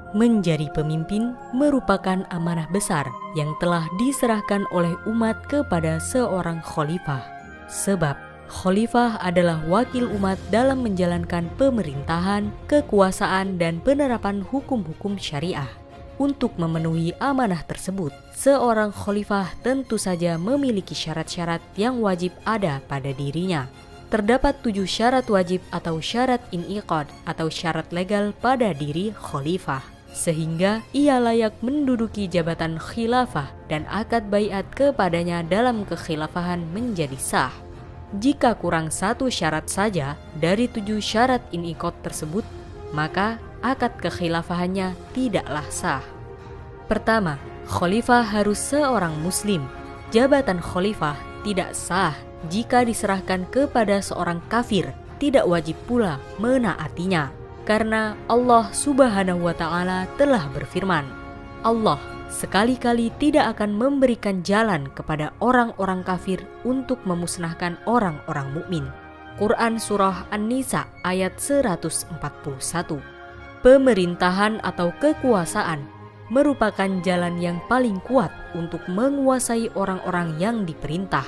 Menjadi pemimpin merupakan amanah besar yang telah diserahkan oleh umat kepada seorang khalifah. Sebab khalifah adalah wakil umat dalam menjalankan pemerintahan, kekuasaan, dan penerapan hukum-hukum syariah. Untuk memenuhi amanah tersebut, seorang khalifah tentu saja memiliki syarat-syarat yang wajib ada pada dirinya. Terdapat 7 syarat wajib atau syarat in'iqad atau syarat legal pada diri khalifah, sehingga ia layak menduduki jabatan khilafah dan akad baiat kepadanya dalam kekhilafahan menjadi sah. Jika kurang 1 syarat saja dari 7 syarat in'iqad tersebut, maka akad kekhilafahannya tidaklah sah. Pertama, khalifah harus seorang muslim. Jabatan khalifah tidak sah jika diserahkan kepada seorang kafir, tidak wajib pula menaatinya. Karena Allah Subhanahu wa Ta'ala telah berfirman, Allah sekali-kali tidak akan memberikan jalan kepada orang-orang kafir untuk memusnahkan orang-orang mukmin. Quran Surah An-Nisa ayat 141. Pemerintahan atau kekuasaan merupakan jalan yang paling kuat untuk menguasai orang-orang yang diperintah.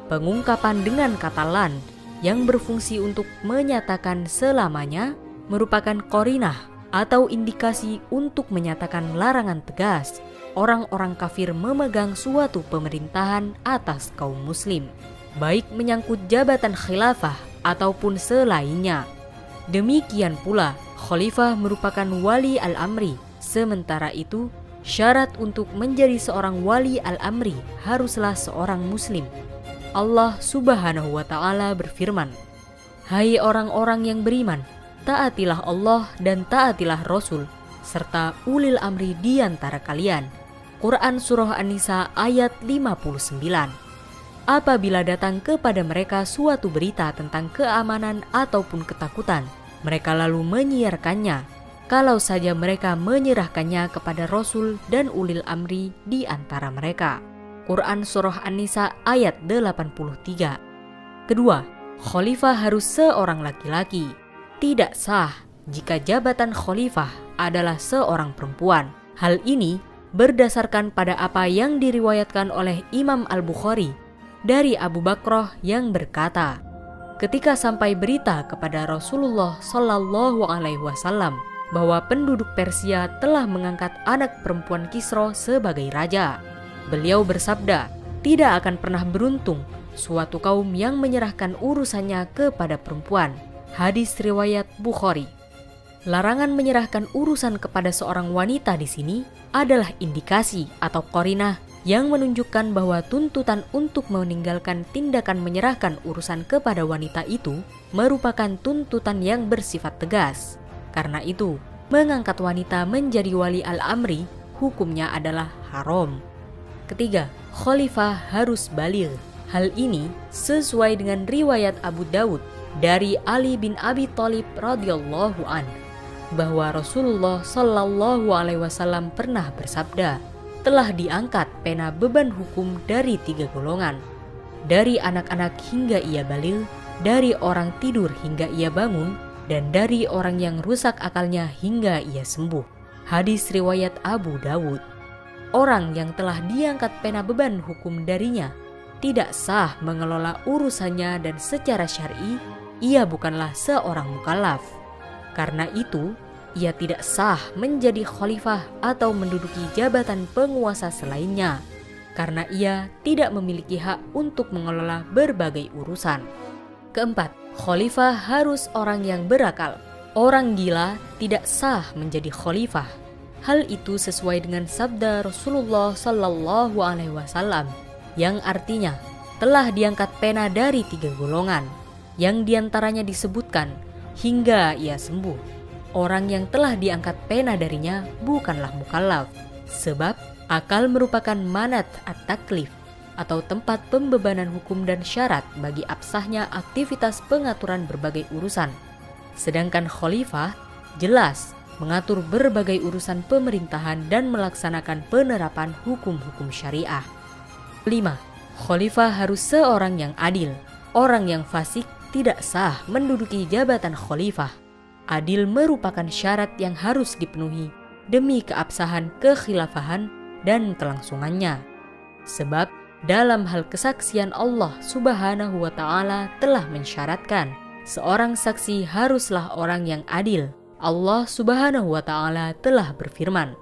Pengungkapan dengan kata lan yang berfungsi untuk menyatakan selamanya merupakan qarinah atau indikasi untuk menyatakan larangan tegas orang-orang kafir memegang suatu pemerintahan atas kaum muslim, baik menyangkut jabatan khilafah ataupun selainnya. Demikian pula, khalifah merupakan wali al-amri. Sementara itu, syarat untuk menjadi seorang wali al-amri haruslah seorang muslim. Allah Subhanahu wa Ta'ala berfirman, Hai orang-orang yang beriman, taatilah Allah dan taatilah Rasul, serta ulil amri di antara kalian. Quran Surah An-Nisa ayat 59. Apabila datang kepada mereka suatu berita tentang keamanan ataupun ketakutan, mereka lalu menyiarkannya, kalau saja mereka menyerahkannya kepada Rasul dan ulil amri di antara mereka. Quran Surah An-Nisa ayat 83. Kedua, khalifah harus seorang laki-laki. Tidak sah jika jabatan khalifah adalah seorang perempuan. Hal ini berdasarkan pada apa yang diriwayatkan oleh Imam Al-Bukhari dari Abu Bakrah yang berkata, ketika sampai berita kepada Rasulullah Shallallahu Alaihi Wasallam bahwa penduduk Persia telah mengangkat anak perempuan Kisra sebagai raja, beliau bersabda, tidak akan pernah beruntung suatu kaum yang menyerahkan urusannya kepada perempuan. Hadis riwayat Bukhari. Larangan menyerahkan urusan kepada seorang wanita di sini adalah indikasi atau qarinah yang menunjukkan bahwa tuntutan untuk meninggalkan tindakan menyerahkan urusan kepada wanita itu merupakan tuntutan yang bersifat tegas. Karena itu, mengangkat wanita menjadi wali al-amri hukumnya adalah haram. Ketiga, khalifah harus baligh. Hal ini sesuai dengan riwayat Abu Dawud dari Ali bin Abi Thalib radhiyallahu an, bahwa Rasulullah Shallallahu Alaihi Wasallam pernah bersabda, telah diangkat pena beban hukum dari 3 golongan, dari anak-anak hingga ia baligh, dari orang tidur hingga ia bangun, dan dari orang yang rusak akalnya hingga ia sembuh. Hadis riwayat Abu Dawud. Orang yang telah diangkat pena beban hukum darinya tidak sah mengelola urusannya dan secara syar'i ia bukanlah seorang mukallaf. Karena itu, ia tidak sah menjadi khalifah atau menduduki jabatan penguasa selainnya, karena ia tidak memiliki hak untuk mengelola berbagai urusan. Keempat, khalifah harus orang yang berakal. Orang gila tidak sah menjadi khalifah. Hal itu sesuai dengan sabda Rasulullah Sallallahu Alaihi Wasallam yang artinya telah diangkat pena dari 3 golongan, yang diantaranya disebutkan hingga ia sembuh. Orang yang telah diangkat pena darinya bukanlah mukallaf, sebab akal merupakan manat at-taklif atau tempat pembebanan hukum dan syarat bagi absahnya aktivitas pengaturan berbagai urusan. Sedangkan khalifah jelas mengatur berbagai urusan pemerintahan dan melaksanakan penerapan hukum-hukum syariah. 5. Khalifah harus seorang yang adil. Orang yang fasik tidak sah menduduki jabatan khalifah. Adil merupakan syarat yang harus dipenuhi demi keabsahan kekhilafahan dan kelangsungannya. Sebab dalam hal kesaksian Allah Subhanahu wa Ta'ala telah mensyaratkan seorang saksi haruslah orang yang adil. Allah Subhanahu wa Ta'ala telah berfirman,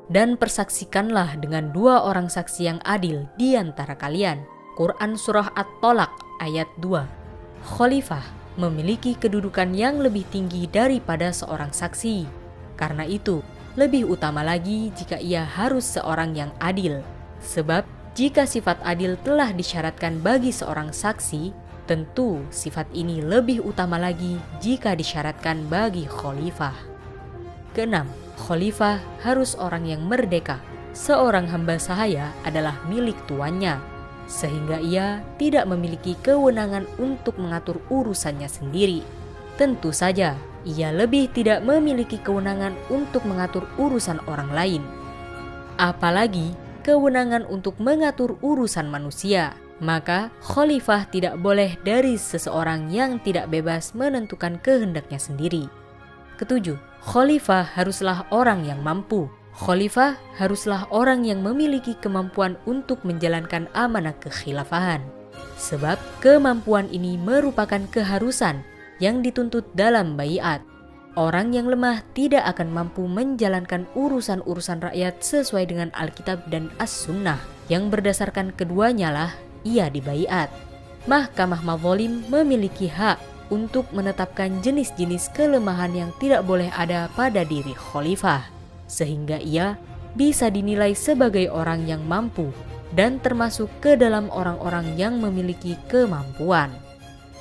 "Dan persaksikanlah dengan 2 orang saksi yang adil di antara kalian." Quran Surah At-Tolak ayat 2. Khalifah memiliki kedudukan yang lebih tinggi daripada seorang saksi. Karena itu, lebih utama lagi jika ia harus seorang yang adil. Sebab jika sifat adil telah disyaratkan bagi seorang saksi, tentu sifat ini lebih utama lagi jika disyaratkan bagi khalifah. Keenam, khalifah harus orang yang merdeka. Seorang hamba sahaya adalah milik tuannya, sehingga ia tidak memiliki kewenangan untuk mengatur urusannya sendiri. Tentu saja, ia lebih tidak memiliki kewenangan untuk mengatur urusan orang lain. Apalagi kewenangan untuk mengatur urusan manusia. Maka khalifah tidak boleh dari seseorang yang tidak bebas menentukan kehendaknya sendiri. Ketujuh, khalifah haruslah orang yang mampu. Khalifah haruslah orang yang memiliki kemampuan untuk menjalankan amanah kekhilafahan. Sebab kemampuan ini merupakan keharusan yang dituntut dalam baiat. Orang yang lemah tidak akan mampu menjalankan urusan-urusan rakyat sesuai dengan Alkitab dan As-Sunnah. Yang berdasarkan keduanya lah ia dibaiat. Mahkamah Mazalim memiliki hak untuk menetapkan jenis-jenis kelemahan yang tidak boleh ada pada diri khalifah, sehingga ia bisa dinilai sebagai orang yang mampu dan termasuk ke dalam orang-orang yang memiliki kemampuan.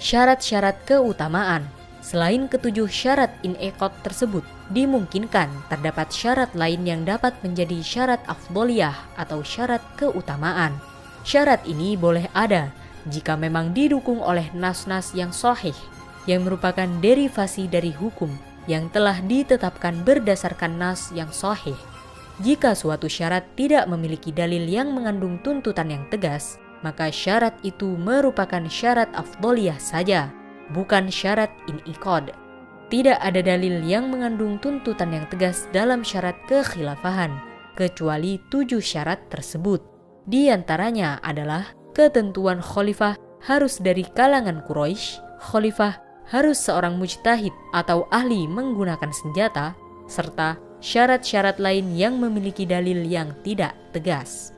Syarat-syarat keutamaan. Selain ketujuh syarat in'iqad tersebut, dimungkinkan terdapat syarat lain yang dapat menjadi syarat afdoliyah atau syarat keutamaan. Syarat ini boleh ada jika memang didukung oleh nas-nas yang sahih, yang merupakan derivasi dari hukum yang telah ditetapkan berdasarkan nas yang sahih. Jika suatu syarat tidak memiliki dalil yang mengandung tuntutan yang tegas, maka syarat itu merupakan syarat afdoliyah saja, bukan syarat in'iqad. Tidak ada dalil yang mengandung tuntutan yang tegas dalam syarat kekhilafahan, kecuali 7 syarat tersebut. Di antaranya adalah ketentuan khalifah harus dari kalangan Quraisy, khalifah harus seorang mujtahid atau ahli menggunakan senjata, serta syarat-syarat lain yang memiliki dalil yang tidak tegas.